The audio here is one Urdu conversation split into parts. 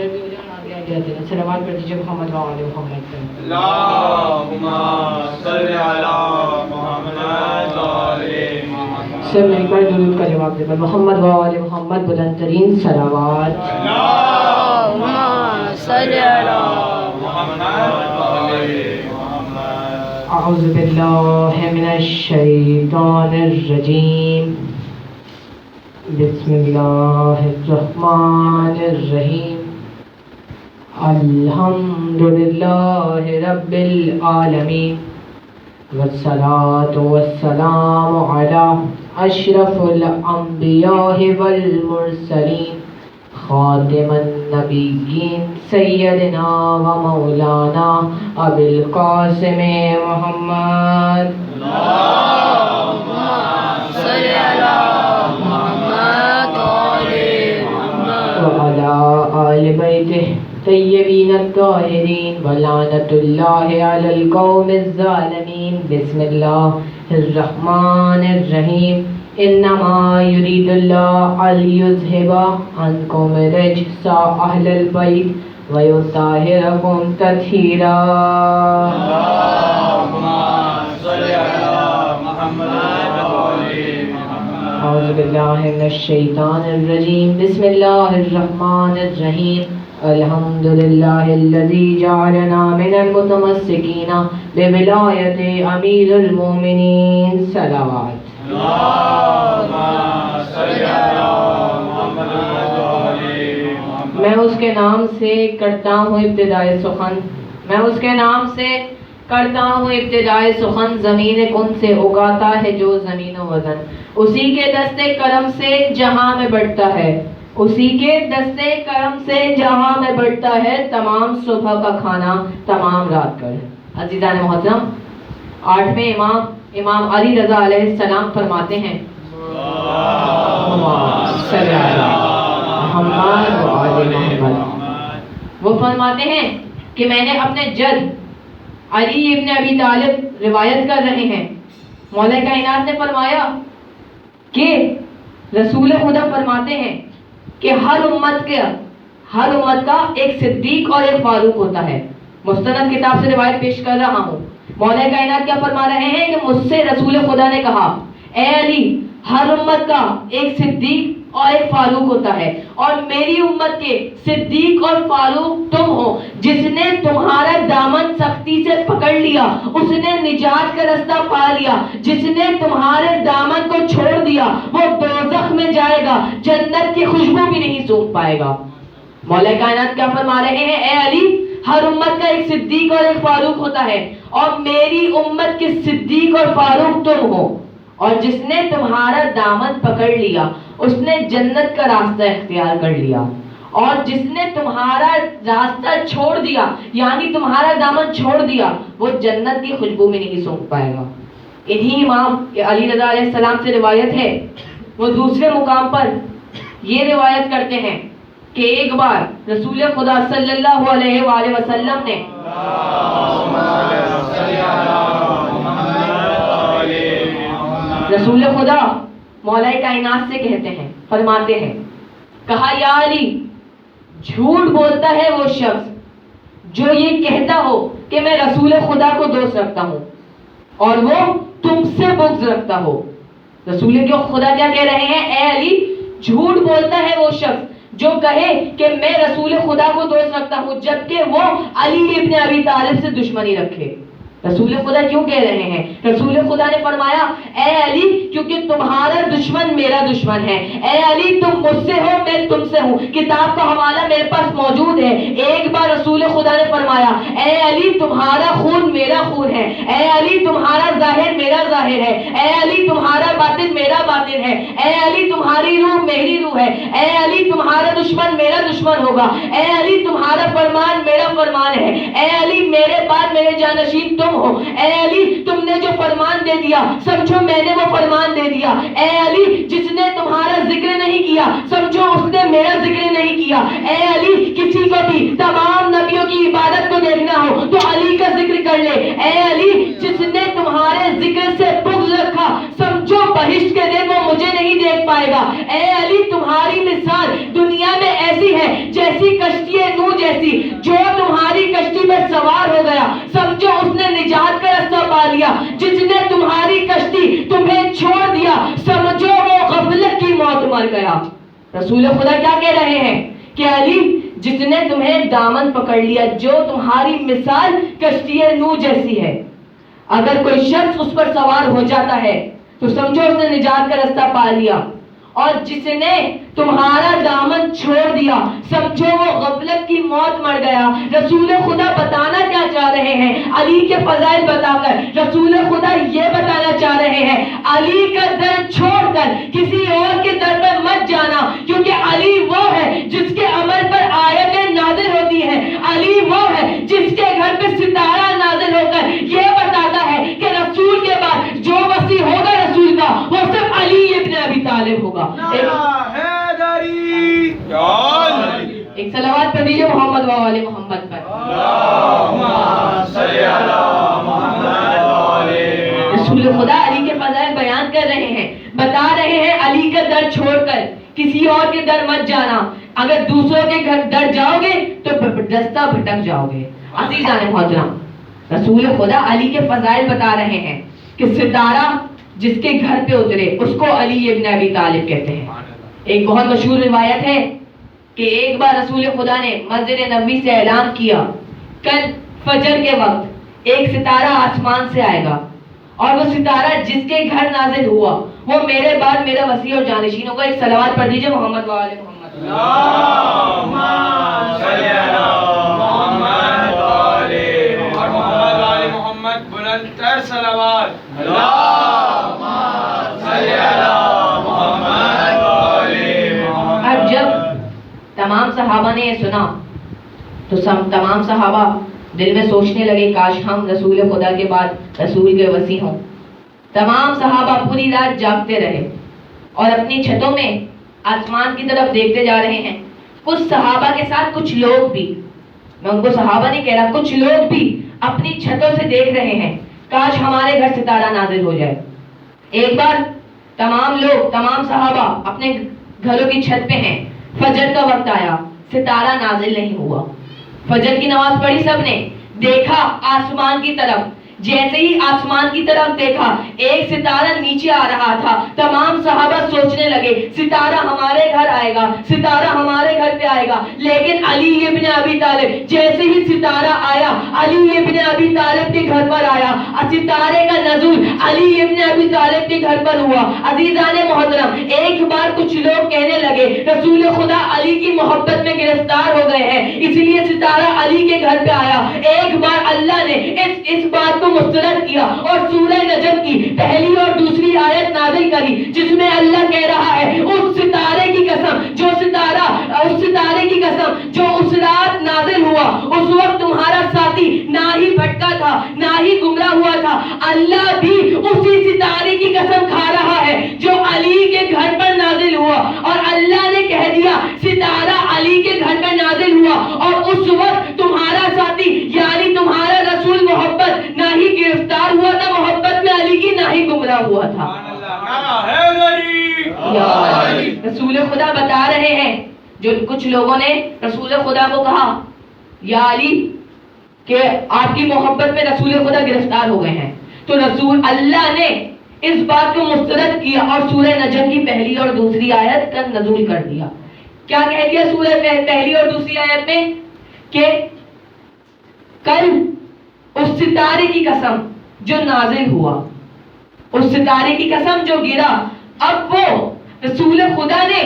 مقرر بھی ہو جائے اور آگے آگے آتے ہیں. صلوات پڑھ دیجیے محمد و آل محمد پر. اللہم صلی علی محمد و آل محمد. سب مل کر درود کا جواب دے. محمد و آل محمد بلند ترین صلوات. اللہم صلی علی محمد و آل محمد. اعوذ باللہ من الشیطان الرجیم. بسم اللہ الرحمن الرحیم. الحمدللہ رب العالمین والصلاة والسلام علی اشرف الانبیاء والمرسلین خاتم النبیین سیدنا و مولانا ابی القاسم محمد. اللہم صلی علی محمد و آل محمد. وعلى آل بیتہ طیبین الطاہرین ولعنۃ اللہ علی القوم الظالمین. بسم اللہ الرحمن الرحیم. انما یرید اللہ لیذھب عنکم رجس اہل البیت ویطہرکم تطہیرا. اللہم صلی علی محمد و آل محمد. اعوذ باللہ من الشیطان الرجیم. بسم اللہ الرحمن الرحیم. الحمدللہ الذی جعلنا من المتمسکین بولایت امیر المومنین. صلوات. اللہم صلی علی محمد و آل محمد. میں اس کے نام سے کرتا ہوں ابتدائے سخن. میں اس کے نام سے کرتا ہوں ابتدائے سخن. زمین کن سے اگاتا ہے جو زمین و وزن. اسی کے دستے کرم سے جہاں میں بڑھتا ہے. اسی کے دستے کرم سے جہاں میں بڑھتا ہے. تمام صبح کا کھانا تمام رات کا. عزیزان محترم، 8ویں امام علی رضا علیہ السلام فرماتے ہیں صلی محمد و آل محمد. وہ فرماتے ہیں کہ میں نے اپنے جد علی ابن ابی طالب روایت کر رہے ہیں. مولا کائنات نے فرمایا کہ رسول خدا فرماتے ہیں کہ ہر امت کا ایک صدیق اور ایک فاروق ہوتا ہے. مستند کتاب سے روایت پیش کر رہا ہوں. مولا کائنات کیا فرما رہے ہیں کہ مجھ سے رسول خدا نے کہا اے علی، ہر امت کا ایک صدیق اور ایک فاروق ہوتا ہے، اور میری امت کے صدیق اور فاروق تم ہو. جس نے تمہارا دامن سختی سے پکڑ لیا اس نے نجات کا رستہ پا لیا. جس نے تمہارے دامن کو چھوڑ دیا وہ دوزخ میں جائے گا، جنت کی خوشبو بھی نہیں سونگھ پائے گا. مولا کائنات کیا فرما رہے ہیں؟ اے علی، ہر امت کا ایک صدیق اور ایک فاروق ہوتا ہے، اور میری امت کے صدیق اور فاروق تم ہو. اور جس نے تمہارا دامن پکڑ لیا اس نے جنت کا راستہ اختیار کر لیا، اور جس نے تمہارا راستہ چھوڑ دیا یعنی تمہارا دامن چھوڑ دیا وہ جنت کی خوشبو میں نہیں سونگھ پائے گا. انہی امام علی رضا علیہ السلام سے روایت ہے. وہ دوسرے مقام پر یہ روایت کرتے ہیں کہ ایک بار رسول خدا صلی اللہ علیہ وآلہ وسلم نے رسول خدا مولا کائنات سے کہتے ہیں، فرماتے ہیں، کہا یا علی، جھوٹ بولتا ہے وہ شخص جو یہ کہتا ہو کہ میں رسول خدا کو دوست رکھتا ہوں اور وہ تم سے بغض رکھتا ہو. رسول خدا کیا کہہ رہے ہیں؟ اے علی، جھوٹ بولتا ہے وہ شخص جو کہے کہ میں رسول خدا کو دوست رکھتا ہوں جبکہ وہ علی ابن ابی طالب سے دشمنی رکھے. رسول خدا کیوں کہہ رہے ہیں؟ رسول خدا نے فرمایا اے علی، کیونکہ تمہارا دشمن میرا دشمن ہے. اے علی، تم مجھ سے ہو میں تم سے ہوں. کتاب کا حوالہ میرے پاس موجود ہے. ایک بار رسول خدا نے فرمایا اے علی، تمہارا خون میرا خون ہے. اے علی، تمہارا ظاہر میرا ظاہر ہے. اے علی، تمہارا باطن میرا باطن ہے. اے علی، تمہاری روح میری روح ہے. اے علی، تمہارا دشمن میرا دشمن ہوگا. اے علی، تمہارا فرمان میرا فرمان ہے. اے علی، میرے بعد میرے جانشین تم ہو. اے علی، تم نے جو فرمان دے دیا سمجھو میں نے وہ فرمان دے دیا. اے علی، جس نے تمہارا ذکر نہیں کیا سمجھو اس نے میرا ذکر نہیں کیا. اے علی، کسی کو بھی تمام نبیوں کی عبادت کو دیکھنا ہو تو علی کا ذکر کر لے. اے علی، جس نے تمہارے ذکر سے بغض رکھا سمجھو بہشت کے دن وہ مجھے نہیں دیکھ پائے گا. اے علی، تمہاری مثال دنیا میں ایسی ہے جیسی کشتی جس نے تمہاری کشتی تمہیں چھوڑ دیا سمجھو وہ غفلت کی موت مر گیا. رسول خدا کیا کہہ رہے ہیں کہ علی جس نے تمہیں دامن پکڑ لیا جو تمہاری مثال کشتی نوح جیسی ہے, اگر کوئی شخص اس پر سوار ہو جاتا ہے تو سمجھو اس نے نجات کا رستہ پا لیا, اور جس نے تمہارا دامن چھوڑ دیا سمجھو وہ غفلت کی موت مر گیا. رسول خدا بتانا کیا چاہ رہے ہیں علی کے فضائل بتا کر؟ رسول خدا یہ بتانا چاہ رہے ہیں علی کا در چھوڑ کر کسی اور کے در پر مت جانا, کیونکہ علی وہ ہے جس کے عمل پر آیتیں نازل ہوتی ہیں, علی وہ ہے جس کے گھر پہ ستارہ نازل ہو کر یہ بتاتا ہے کہ رسول کے بعد جو وصی ہوگا رسول کا وہ صرف علی ابن ابی طالب ہوگا. ایک صلوات پڑھ دیجیے محمد و آل محمد پر. رسول خدا علی کے فضائل بیان کر رہے ہیں, بتا رہے ہیں علی کا در چھوڑ کر کسی اور کے در مت جانا, اگر دوسروں کے گھر در جاؤ گے تو رستہ بھٹک جاؤ گے. عزیزان محترم, رسول خدا علی کے فضائل بتا رہے ہیں کہ ستارہ جس کے گھر پہ اترے اس کو علی ابن ابی طالب کہتے ہیں. ایک بہت مشہور روایت ہے کہ ایک بار رسول خدا نے مسجد نبوی سے اعلان کیا کل فجر کے وقت ایک ستارہ آسمان سے آئے گا, اور وہ ستارہ جس کے گھر نازل ہوا وہ میرے بعد میرا وصی اور جانشین ہوگا. ایک صلوات پڑھ دیجیے محمد و آل محمد. اللہم صلی علی محمد و آل محمد و آل محمد. بلند تر صلوات. اللہم صلی علی محمد و آل محمد. اب جب تمام صحابہ نے یہ سنا تو تمام صحابہ دل میں سوچنے لگے کاش ہم رسول خدا کے بعد رسول کے وصی ہوں. تمام صحابہ پوری رات جاگتے رہے اور اپنی چھتوں میں آسمان کی طرف دیکھتے جا رہے ہیں. کچھ صحابہ کے ساتھ کچھ لوگ بھی, میں ان کو صحابہ نہیں کہہ رہا, کچھ لوگ بھی اپنی چھتوں سے دیکھ رہے ہیں کاش ہمارے گھر ستارہ نازل ہو جائے. ایک بار تمام صحابہ اپنے گھروں کی چھت پہ ہیں, فجر کا وقت آیا, ستارہ نازل نہیں ہوا. فجر کی نماز پڑھی سب نے, دیکھا آسمان کی طرف, جیسے ہی آسمان کی طرف دیکھا ایک ستارہ نیچے آ رہا تھا. تمام صحابہ سوچنے لگے ستارہ ہمارے گھر آئے گا, ستارہ ہمارے گھر پہ آئے گا. لیکن علی ابن ابی طالب, جیسے ہی ستارہ آیا علی ابن ابی طالب کے گھر پر آیا, ستارے کا نزول علی ابن ابی طالب کے گھر پر ہوا. عزیزان محترم, ایک بار کچھ لوگ کہنے لگے رسول خدا علی کی محبت میں گرفتار ہو گئے ہیں اس لیے ستارہ علی کے گھر پہ آیا. ایک بار اللہ نے اس بات کو مسترد کیا اور سورہ نجم کی پہلی اور دوسری آیت نازل کری جس میں اللہ کہہ رہا ہے اس ستارے کی قسم جو اس رات نازل ہوا اس وقت تمہارا ساتھی نہ ہی بھٹکا تھا نہ ہی گمراہ ہوا تھا. اللہ بھی اسی ستارے کی قسم کھا رہا ہے جو علی کے گھر پر نازل ہوا, اور اللہ نے کہہ دیا ستارہ علی کے گھر پر نازل ہوا اور اس وقت تمہارا ساتھی یعنی تمہارا رسول محبت نہ ہی گرفتار ہوا تھا محبت میں علی کی, نہ ہی گمراہ ہوا تھا. رسول خدا بتا رہے ہیں, جو کچھ لوگوں نے رسول خدا کو کہا یا علی کہ آپ کی محبت میں رسول خدا گرفتار ہو گئے ہیں, تو رسول اللہ نے اس بات کو مسترد کیا اور سورہ نجم کی پہلی اور دوسری آیت کا نزول کر دیا. کیا کہہ دیا سورہ پہلی اور دوسری آیت میں کہ کل اس ستارے کی قسم جو نازل ہوا, اس ستارے کی قسم جو گرا. اب وہ رسول خدا نے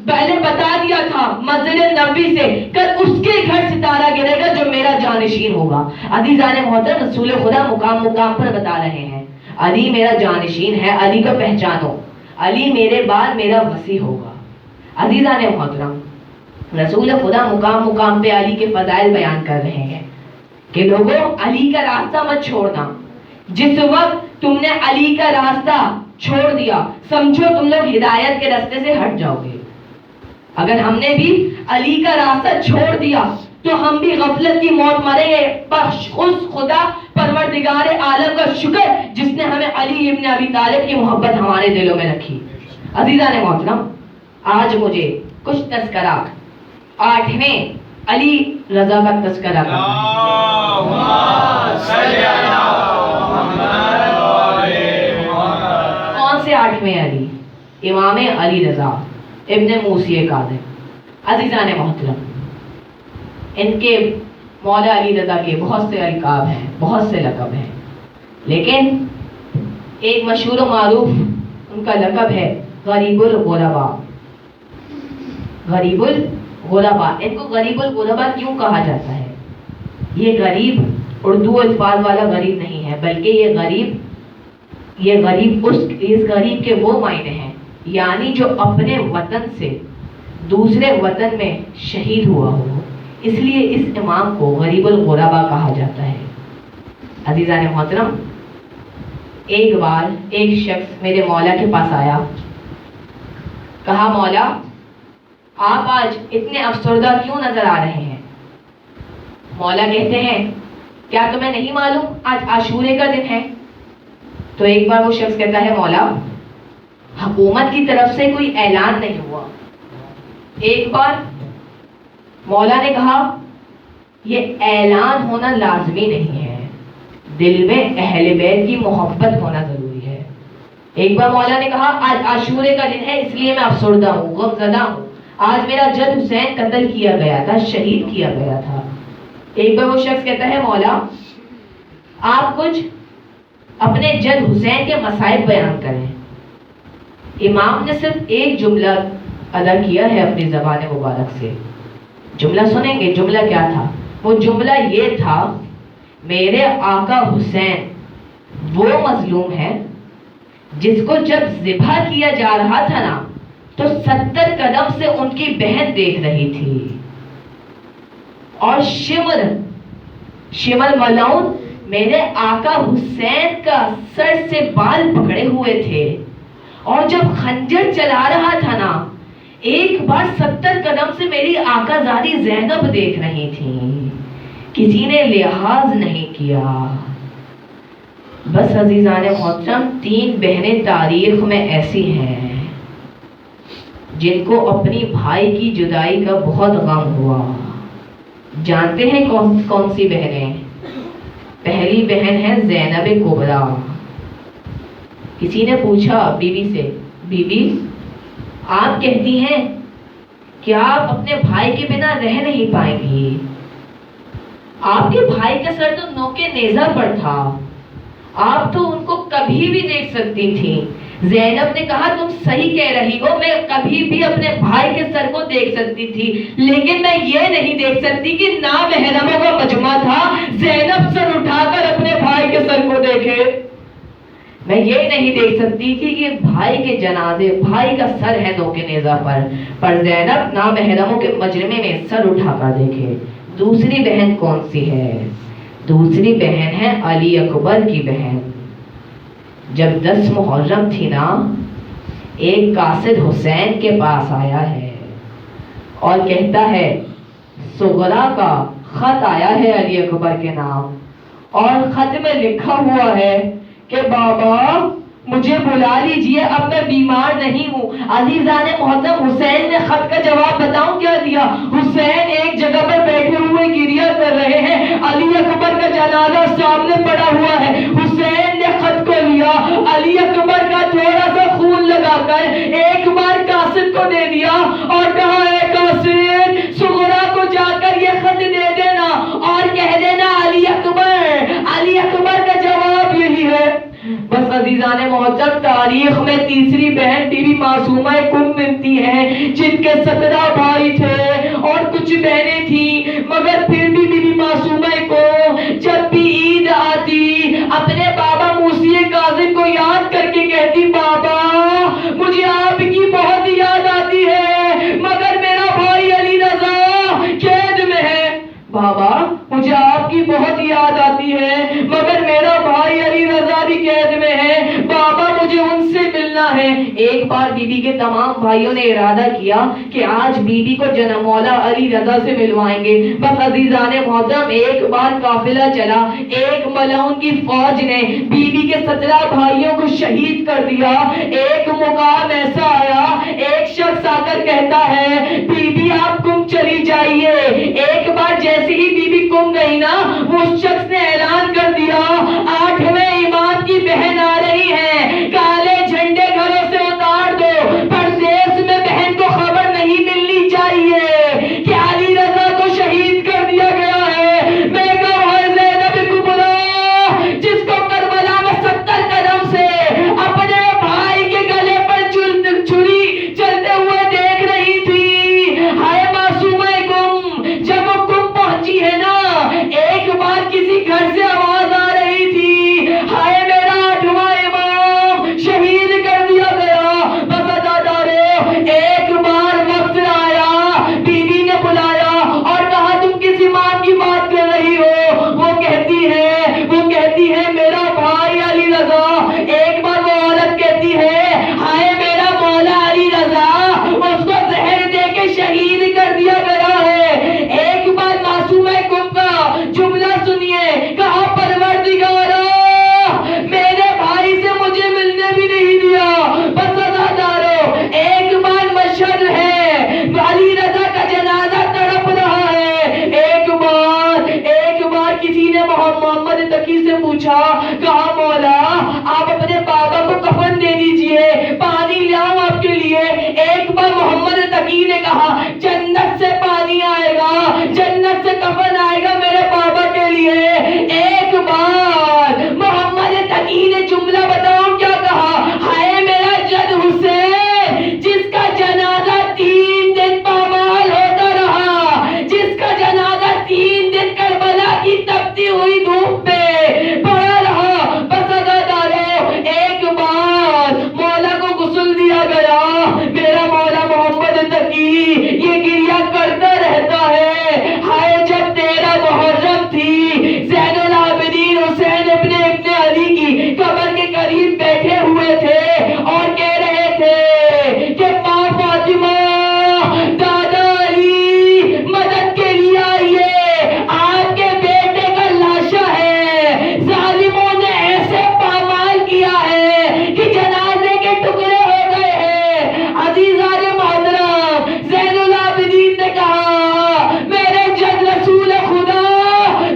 پہلے بتا دیا تھا مسجد نبوی سے کل اس کے گھر ستارہ گرے گا جو میرا جانشین ہوگا. عزیزان محترم, رسول خدا مقام مقام پر بتا رہے ہیں علی میرا جانشین ہے, علی کو پہچانو, علی میرے بعد میرا وصی ہوگا. عزیزان محترم, رسول خدا مقام مقام پہ علی کے فضائل بیان کر رہے ہیں کہ لوگوں علی کا راستہ مت چھوڑنا. جس وقت تم نے علی کا راستہ چھوڑ دیا سمجھو تم لوگ ہدایت کے راستے سے ہٹ جاؤ گے. اگر ہم نے بھی علی کا راستہ چھوڑ دیا تو ہم بھی غفلت کی موت مریں گے. اس خدا پروردگار عالم کا شکر جس نے ہمیں علی ابن ابی طالب کی محبت ہمارے دلوں میں رکھی. عزیزان محترم, آج مجھے کچھ تذکرہ 8ویں علی رضا کا تذکرہ کرنا ہے. سے 8ویں علی امام علی رضا ابن موسی کاظم، عزیزان محترم، ان کے مولا علی رضا کے بہت سے القاب ہیں، بہت سے لقب ہیں، لیکن ایک مشہور و معروف ان کا لقب ہے غریب الغرباء۔ غریب الغرباء، ان کو غریب الغرباء کیوں کہا جاتا ہے؟ یہ غریب اردو الفاظ والا غریب نہیں ہے، بلکہ یہ غریب اس غریب کے وہ معنی ہیں، یعنی جو اپنے وطن سے دوسرے وطن میں شہید ہوا ہو، اس لیے اس امام کو غریب الغرباء کہا جاتا ہے۔ عزیزان محترم، ایک بار ایک شخص میرے مولا کے پاس آیا، کہا مولا آپ آج اتنے افسردہ کیوں نظر آ رہے ہیں؟ مولا کہتے ہیں کیا تمہیں نہیں معلوم آج عاشورے کا دن ہے؟ تو ایک بار وہ شخص کہتا ہے مولا حکومت کی طرف سے کوئی اعلان نہیں ہوا۔ ایک بار مولا نے کہا یہ اعلان ہونا لازمی نہیں ہے، دل میں اہل بیت کی محبت ہونا ضروری ہے۔ ایک بار مولا نے کہا آج عاشورے کا دن ہے اس لیے میں افسردہ ہوں، غم زدہ ہوں، آج میرا جد حسین قتل کیا گیا تھا، شہید کیا گیا تھا۔ ایک بار وہ شخص کہتا ہے مولا آپ کچھ اپنے جد حسین کے مصائب بیان کریں۔ امام نے صرف ایک جملہ ادا کیا ہے اپنی زبان مبارک سے، جملہ سنیں گے؟ جملہ کیا تھا؟ وہ جملہ یہ تھا میرے آقا حسین وہ مظلوم ہے جس کو جب ذبح کیا جا رہا تھا نا تو 70 قدم سے ان کی بہن دیکھ رہی تھی، اور شمر ملعون میرے آقا حسین کا سر سے بال پکڑے ہوئے تھے، اور جب خنجر چلا رہا تھا نا ایک بار 70 قدم سے میری آقا زادی زینب دیکھ رہی تھی، کسی نے لحاظ نہیں کیا۔ بس عزیزان محترم، 3 بہنیں تاریخ میں ایسی ہیں جن کو اپنی بھائی کی جدائی کا بہت غم ہوا۔ جانتے ہیں کون سی بہنیں؟ پہلی بہن ہے زینب کبریٰ۔ کسی نے پوچھا بی بی سے، بی بی آپ کہتی ہیں کہ آپ اپنے بھائی کے بنا رہ نہیں پائیں گی، آپ کے بھائی کا سر تو نوکے نیزہ پر تھا، آپ تو ان کو کبھی بھی دیکھ سکتی تھی۔ زینب نے کہا تم صحیح کہہ رہی ہو، میں کبھی بھی اپنے بھائی کے سر کو دیکھ سکتی تھی، لیکن میں یہ نہیں دیکھ سکتی کہ نامحرموں کا مجمع تھا، زینب سر اٹھا کر اپنے بھائی کے سر کو دیکھے۔ میں یہ نہیں دیکھ سکتی کہ یہ بھائی کے جنازے، بھائی کا سر ہے نوکے نیزہ پر زینب نامحرموں کے مجمع میں سر اٹھا کر دیکھے۔ دوسری بہن کون سی ہے؟ دوسری بہن ہے علی اکبر کی بہن۔ جب 10 محرم تھی نا، ایک قاصد حسین کے پاس آیا ہے اور کہتا ہے صغرا کا خط آیا ہے علی اکبر کے نام، اور خط میں لکھا ہوا ہے کہ بابا مجھے بلا لیجئے، اب میں بیمار نہیں ہوں۔ عزیزان محترم، حسین نے خط کا جواب بتاؤں کیا دیا؟ حسین ایک جگہ پر بیٹھے ہوئے گریہ کر رہے ہیں، علی اکبر کا جنازہ سامنے پڑا ہوا ہے۔ حسین نے خط کو لیا، علی اکبر کا تھوڑا سا خون لگا کر ایک بار قاصد کو دے دیا اور کہا اے قاصد صغرا کو جا کر یہ خط دے دینا اور کہہ دینا علی اکبر کا جواب یہی ہے۔ بس عزیزان محترم، تاریخ میں تیسری بہن بی بی معصومہ کم ملتی ہیں، جن کے 17 بھائی تھے اور کچھ بہنیں تھیں، مگر پھر بھی بی بی معصومہ کو جب بھی عید آتی اپنے بابا موسی کاظم کو یاد کر کے کہتی بابا مجھے آپ کی بہت یاد آتی ہے، مگر میرا بھائی علی رضا قید میں ہے۔ بابا مجھے آپ کی بہت یاد آتی ہے، مگر میرا بھائی علی رضا بھی قید میں ہے، بابا مجھے ان سے ملنا ہے۔ ایک بار بی بی کے تمام بھائیوں نے ارادہ کیا کہ آج بی بی کو جناب مولا علی رضا سے ملوائیں گے۔ بس عزیزان محترم، ایک بار قافلہ چلا، ایک ملعون کی فوج نے بی بی کے 17 بھائیوں کو شہید کر دیا۔ ایک مقام ایسا آیا، ایک شخص آ کر کہتا ہے بی بی آپ گم چلی جائیے۔ ایک بار جیسے ہی بی بی گم گئی نا، وہ شخص نے اعلان کر دیا 8ویں امام کی بہن آ رہی ہے، کالے جھنڈے گھر پوچھا, کہا مولا آپ اپنے بابا کو کفن دے دیجئے, پانی لاؤں آپ کے لیے. ایک بار محمد تقی نے کہا جنت سے پانی آئے گا, جنت سے کفن آئے گا میرے بابا کے لیے. ایک بار محمد تقی نے جملہ بتاؤں کیا کہا, ہائے میرا جد حسین جس کا جنازہ 3 دن پامال ہوتا رہا, جس کا جنازہ 3 دن کربلا کی تپتی ہوئی دھوپ میں پڑا رہا. بس عزادارو ایک بار مولا کو غسل دیا گیا. میرا مولا محمد تقی یہ گریہ کرتا رہتا ہے, ہائے جب 13 محرم تھی, زین العابدین حسین ابن علی کی قبر کے قریب بیٹھے ہوئے تھے اور کہہ رہے تھے کہ ماں فاطمہ, دادا علی مدد کے لیے آئیے, آپ کے بیٹے کا لاشا ہے, ظالموں نے ایسے پامال کیا ہے کہ جنازے کے ٹکڑے ہو گئے ہیں. عزیزان محترم, زین العابدین نے کہا میرے جد رسول خدا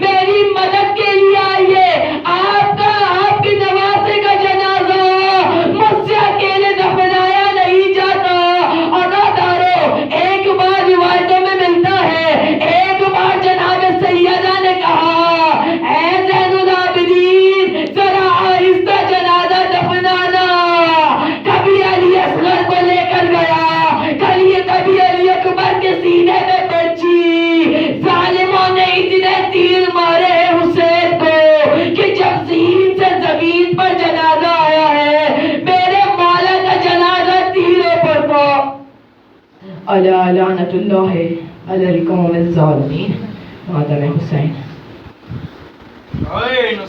میری مدد کے لیے آئیے, آپ کی نواسے کا جنازہ مجھ سے اکیلے دفنایا نہیں جاتا. عزادارو ایک بار روایتوں میں ملتا ہے, ایک بار جناب سیدہ نے کہا اے زین العابدین ذرا آہستہ جنازہ دفنانا. کبھی علی اصغر کو لے کر گیا, کبھی علی اکبر کے سینے میں پرچی. ظالموں نے اتنے تیر مارے ہیں حسین کو کہ جب زمین سے زمین پر جنازہ آیا ہے, میرے مولا کا جنازہ تیروں پر تھا. الا لعنت اللہ علی القوم الظالمین. ماتم حسین. حسین